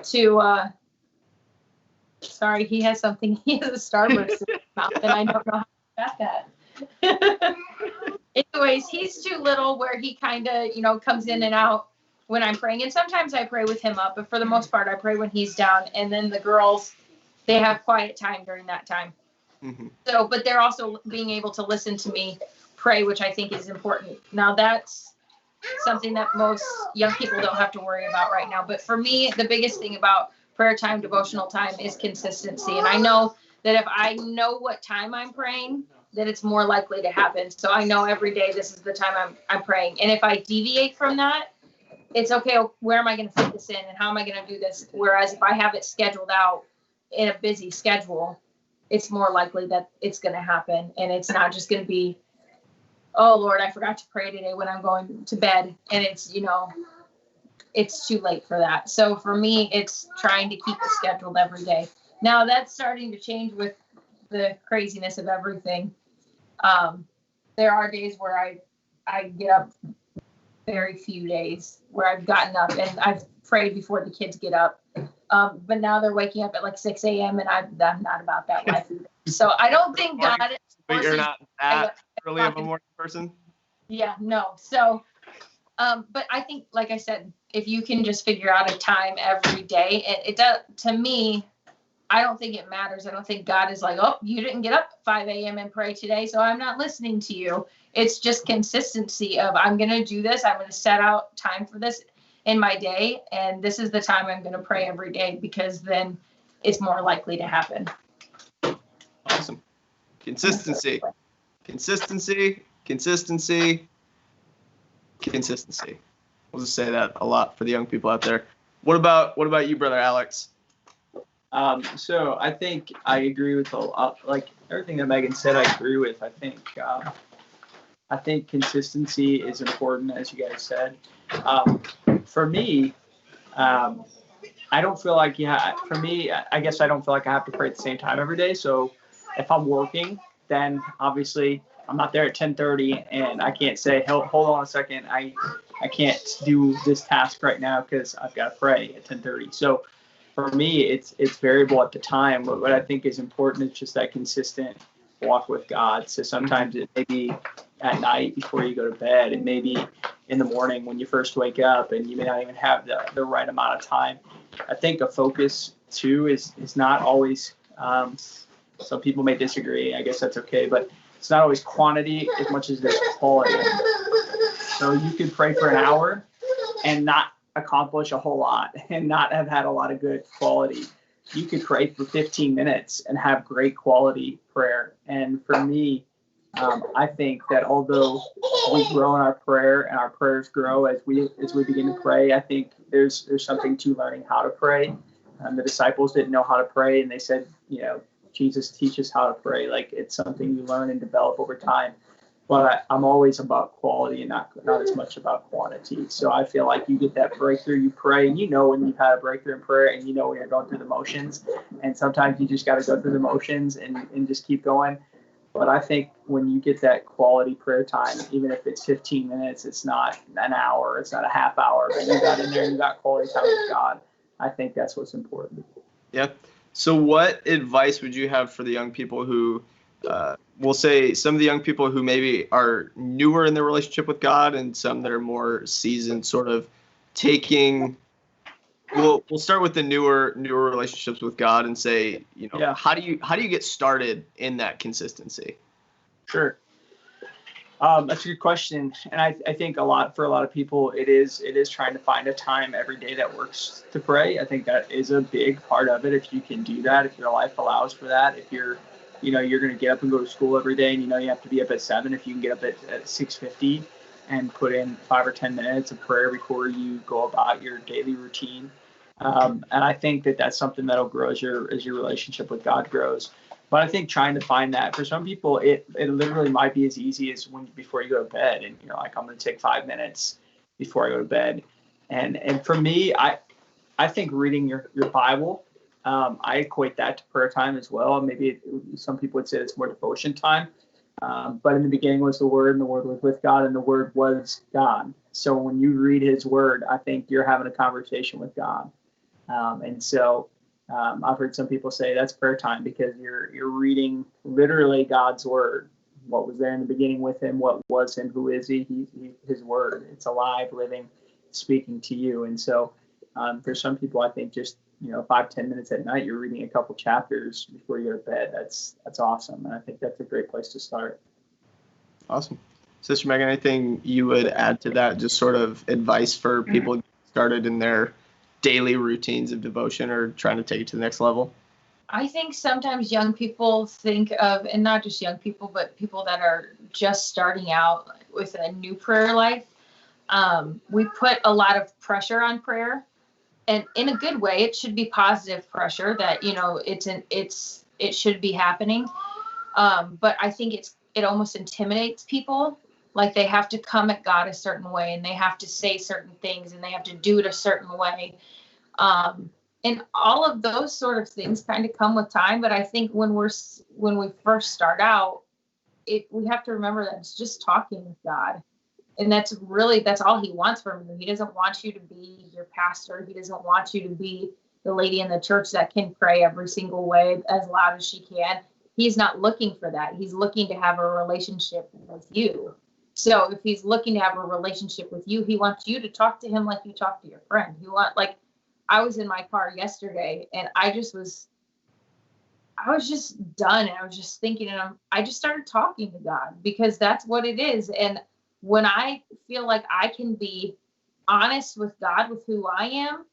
to sorry, he has a Starburst in his mouth, and I don't know how to got that. Anyways, he's too little where he kind of comes in and out when I'm praying, and sometimes I pray with him up, but for the most part I pray when he's down. And then the girls, they have quiet time during that time. Mm-hmm. So, but they're also being able to listen to me pray, which I think is important. Now, that's something that most young people don't have to worry about right now. But for me, the biggest thing about prayer time, devotional time, is consistency. And I know that if I know what time I'm praying, then it's more likely to happen. So I know every day this is the time I'm praying. And if I deviate from that, it's okay. Where am I going to fit this in, and how am I going to do this? Whereas if I have it scheduled out in a busy schedule, it's more likely that it's going to happen. And it's not just going to be, oh Lord, I forgot to pray today when I'm going to bed. And it's, it's too late for that. So for me, it's trying to keep it scheduled every day. Now that's starting to change with the craziness of everything. There are days where I get up, very few days where I've gotten up and I've prayed before the kids get up. But now they're waking up at 6 a.m. and I'm not about that life either. So I don't think God. But you're not that early of a morning person? Yeah, no. So, but I think, like I said, if you can just figure out a time every day, it does, to me, I don't think it matters. I don't think God is like, oh, you didn't get up at 5 a.m. and pray today, so I'm not listening to you. It's just consistency of, I'm going to do this. I'm going to set out time for this in my day. And this is the time I'm going to pray every day, because then it's more likely to happen. Awesome. Consistency. We'll just say that a lot for the young people out there. What about you, Brother Alex? So I think I agree with like everything that Megan said. I agree with. I think consistency is important, as you guys said. For me, I don't feel like for me, I guess I don't feel like I have to pray at the same time every day. So if I'm working, then obviously I'm not there at 10:30, and I can't say, hold on a second, I can't do this task right now because I've got to pray at 10:30. So for me, it's variable at the time. But what I think is important is just that consistent walk with God. So sometimes it may be at night before you go to bed, and maybe in the morning when you first wake up, and you may not even have the right amount of time. I think a focus too is not always. Some people may disagree. I guess that's okay, but it's not always quantity as much as there's quality. So you could pray for an hour and not accomplish a whole lot and not have had a lot of good quality. You could pray for 15 minutes and have great quality prayer. And for me, I think that although we grow in our prayer and our prayers grow as we begin to pray, I think there's something to learning how to pray. The disciples didn't know how to pray, and they said, Jesus, teach us how to pray. Like, it's something you learn and develop over time. But I'm always about quality and not as much about quantity. So I feel like you get that breakthrough, you pray, and when you've had a breakthrough in prayer, and when you're going through the motions. And sometimes you just got to go through the motions and just keep going. But I think when you get that quality prayer time, even if it's 15 minutes, it's not an hour, it's not a half hour, but you got in there and you got quality time with God. I think that's what's important. Yeah. So what advice would you have for the young people who, we'll say some of the young people who maybe are newer in their relationship with God, and some that are more seasoned, sort of taking, we'll start with the newer relationships with God and say, how do you get started in that consistency? Sure. That's a good question. And I think for a lot of people, it is trying to find a time every day that works to pray. I think that is a big part of it. If you can do that, if your life allows for that, if you're going to get up and go to school every day, and you have to be up at 7, if you can get up at 6:50 and put in 5 or 10 minutes of prayer before you go about your daily routine. And I think that that's something that'll grow as your relationship with God grows. But I think trying to find that, for some people, it literally might be as easy as before you go to bed, and like, I'm going to take 5 minutes before I go to bed. And for me, I think reading your Bible, I equate that to prayer time as well. Maybe some people would say it's more devotion time. But in the beginning was the Word, and the Word was with God, and the Word was God. So when you read His Word, I think you're having a conversation with God. And so I've heard some people say that's prayer time, because you're reading literally God's Word. What was there in the beginning with Him? What was Him? Who is He? His Word. It's alive, living, speaking to you. And so for some people, I think just 5-10 minutes at night, you're reading a couple chapters before you go to bed. That's awesome, and I think that's a great place to start. Awesome. Sister Megan, anything you would add to that? Just sort of advice for people getting started in their daily routines of devotion or trying to take it to the next level? I think sometimes young people think of, and not just young people, but people that are just starting out with a new prayer life. We put a lot of pressure on prayer, and in a good way. It should be positive pressure that it should be happening. But I think it almost intimidates people. Like, they have to come at God a certain way, and they have to say certain things, and they have to do it a certain way. And all of those sort of things kind of come with time. But I think when we first start out, we have to remember that it's just talking with God. And that's all He wants from you. He doesn't want you to be your pastor. He doesn't want you to be the lady in the church that can pray every single way as loud as she can. He's not looking for that. He's looking to have a relationship with you. So if He's looking to have a relationship with you, He wants you to talk to Him like you talk to your friend. I was in my car yesterday, and I was just done. And I was just thinking, and I just started talking to God, because that's what it is. And when I feel like I can be honest with God with who I am,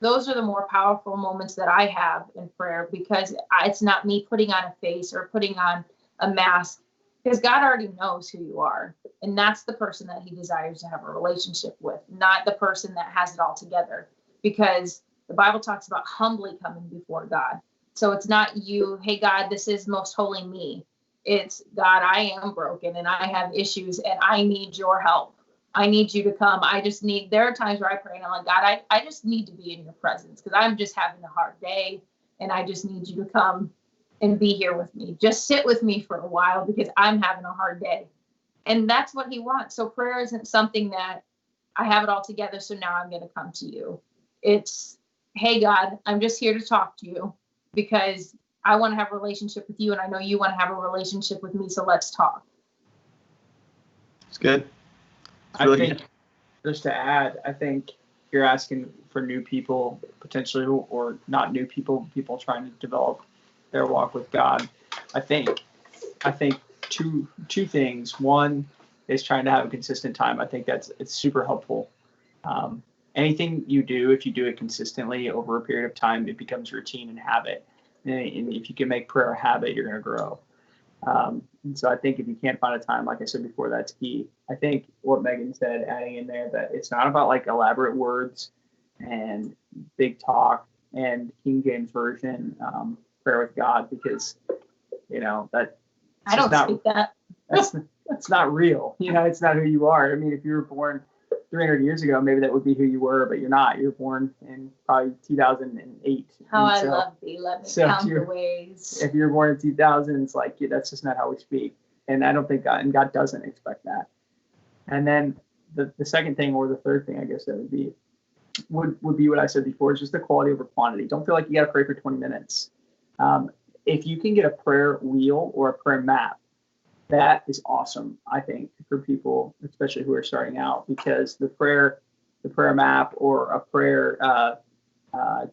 those are the more powerful moments that I have in prayer, because it's not me putting on a face or putting on a mask, because God already knows who you are. And that's the person that He desires to have a relationship with, not the person that has it all together. Because the Bible talks about humbly coming before God. So it's not you, hey, God, this is most holy me. It's God, I am broken and I have issues and I need your help. I need you to come. There are times where I pray and I'm like, God, I just need to be in your presence because I'm just having a hard day and I just need you to come and be here with me. Just sit with me for a while because I'm having a hard day. And that's what he wants. So prayer isn't something that I have it all together, so now I'm going to come to you. It's, hey, God, I'm just here to talk to you because I want to have a relationship with you and I know you want to have a relationship with me, so let's talk. It's good. I think, just to add, I think you're asking for new people potentially, or not new people, people trying to develop their walk with God. I think two things. One is trying to have a consistent time. I think it's super helpful. Anything you do, if you do it consistently over a period of time, it becomes routine and habit. And if you can make prayer a habit, you're going to grow. And so I think if you can't find a time, like I said before, that's key. I think what Megan said, adding in there, that it's not about like elaborate words and big talk and King James Version prayer with God, because that I don't speak that. That's not real. It's not who you are. I mean, if you were born 300 years ago, maybe that would be who you were, but you're not. You're born in probably 2008. How I love thee, let me count the ways. If you're born in 2000, it's like, that's just not how we speak. And I don't think God doesn't expect that. And then the second thing, or the third thing, I guess that would be what I said before, is just the quality over quantity. Don't feel like you got to pray for 20 minutes. If you can get a prayer wheel or a prayer map, that is awesome, I think, for people, especially who are starting out, because the prayer map or a prayer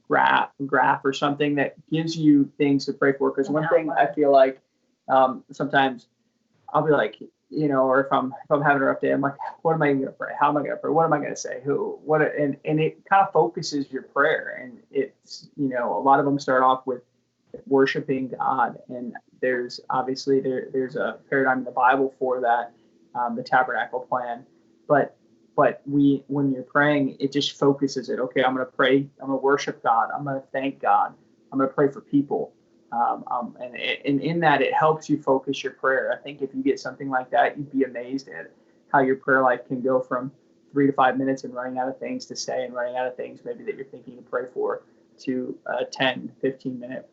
graph or something that gives you things to pray for. Because one thing I feel like sometimes I'll be like, or if I'm having a rough day, I'm like, what am I going to pray? How am I going to pray? What am I going to say? Who? What? And it kind of focuses your prayer. And it's, a lot of them start off with worshiping God, and there's obviously there's a paradigm in the Bible for that, the tabernacle plan, but when you're praying, it just focuses it. Okay, I'm going to pray, I'm going to worship God, I'm going to thank God, I'm going to pray for people, and in that it helps you focus your prayer. I think if you get something like that, you'd be amazed at how your prayer life can go from 3 to 5 minutes and running out of things to say and running out of things maybe that you're thinking to pray for, to 10-15 minute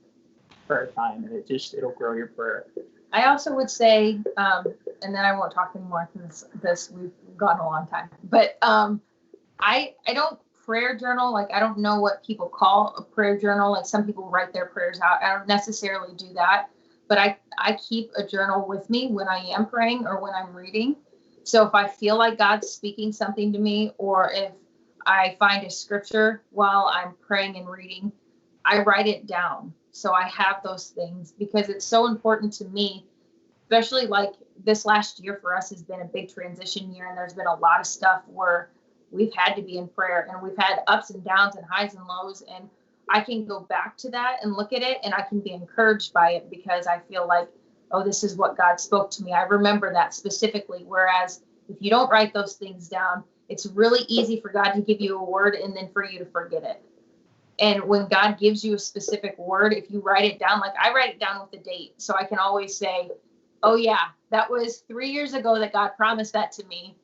prayer time, and it'll grow your prayer. I also would say, and then I won't talk anymore because this we've gone a long time, but I don't prayer journal. Like, I don't know what people call a prayer journal. Like, some people write their prayers out. I don't necessarily do that, but I keep a journal with me when I am praying or when I'm reading. So if I feel like God's speaking something to me, or if I find a scripture while I'm praying and reading, I write it down. So I have those things because it's so important to me, especially like this last year for us has been a big transition year. And there's been a lot of stuff where we've had to be in prayer, and we've had ups and downs and highs and lows. And I can go back to that and look at it, and I can be encouraged by it because I feel like, oh, this is what God spoke to me. I remember that specifically. Whereas if you don't write those things down, it's really easy for God to give you a word and then for you to forget it. And when God gives you a specific word, if you write it down, like I write it down with the date, so I can always say, oh yeah, that was 3 years ago that God promised that to me.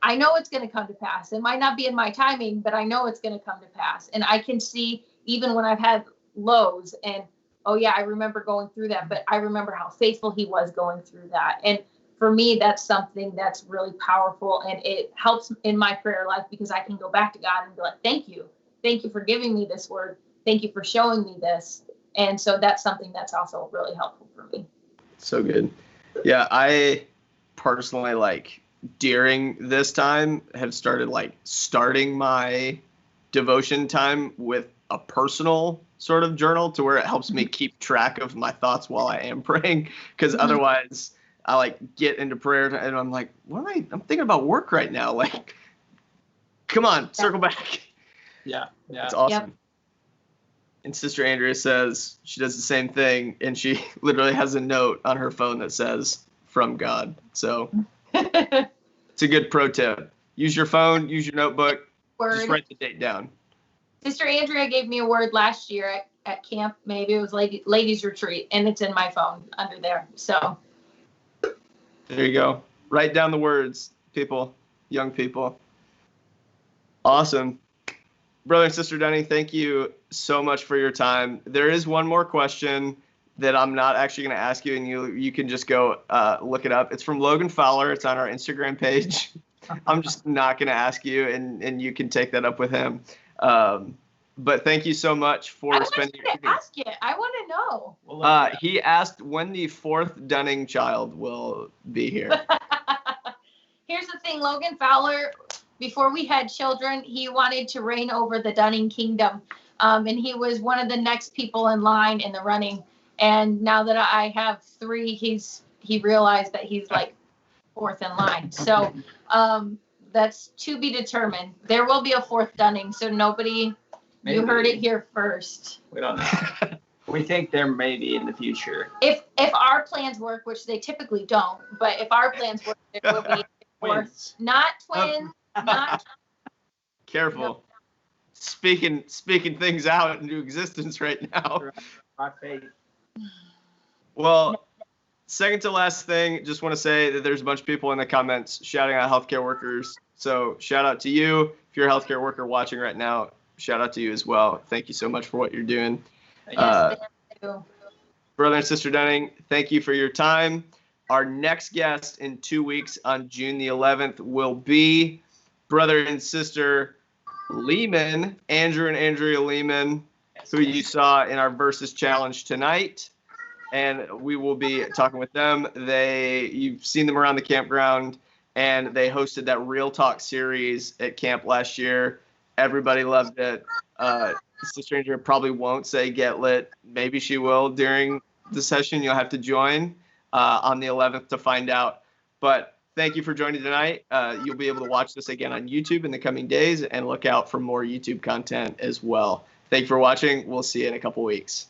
I know it's going to come to pass. It might not be in my timing, but I know it's going to come to pass. And I can see even when I've had lows and, oh yeah, I remember going through that, but I remember how faithful he was going through that. And for me, that's something that's really powerful, and it helps in my prayer life because I can go back to God and be like, thank you. Thank you for giving me this word. Thank you for showing me this. And so that's something that's also really helpful for me. So good. Yeah, I personally, like, during this time have starting my devotion time with a personal sort of journal to where it helps me keep track of my thoughts while I am praying. Because otherwise I like get into prayer and I'm like, I'm thinking about work right now. Like, come on, circle back. Yeah. It's awesome. Yep. And Sister Andrea says she does the same thing, and she literally has a note on her phone that says "from God." So it's a good pro tip. Use your phone, use your notebook, just write the date down. Sister Andrea gave me a word last year at camp. Maybe it was ladies retreat, and it's in my phone under there. So there you go. Write down the words, people, young people. Awesome. Brother and Sister Dunning, thank you so much for your time. There is one more question that I'm not actually going to ask you, and you can just go look it up. It's from Logan Fowler. It's on our Instagram page. I'm just not going to ask you, and you can take that up with him. But thank you so much for spending your time. Ask it. I want to know. He asked when the 4th Dunning child will be here. Here's the thing, Logan Fowler, before we had children, he wanted to reign over the Dunning kingdom. And he was one of the next people in line in the running. And now that I have 3, he realized that he's like 4th in line. So that's to be determined. There will be a 4th Dunning, so nobody, maybe. You heard it here first. We don't know. We think there may be in the future. If our plans work, which they typically don't, but if our plans work, there will be twins. Not twins, not. Careful. No. Speaking things out into existence right now. My faith. Well, second to last thing, just want to say that there's a bunch of people in the comments shouting out healthcare workers. So shout out to you. If you're a healthcare worker watching right now, shout out to you as well. Thank you so much for what you're doing. Yes, thank you. Brother and Sister Dunning, thank you for your time. Our next guest in 2 weeks on June the 11th will be Brother and Sister Lehman, Andrew and Andrea Lehman, who you saw in our Versus Challenge tonight. And we will be talking with them. You've seen them around the campground, and they hosted that Real Talk series at camp last year. Everybody loved it. Sister Andrea probably won't say get lit. Maybe she will during the session. You'll have to join on the 11th to find out. But thank you for joining tonight. You'll be able to watch this again on YouTube in the coming days, and look out for more YouTube content as well. Thank you for watching. We'll see you in a couple weeks.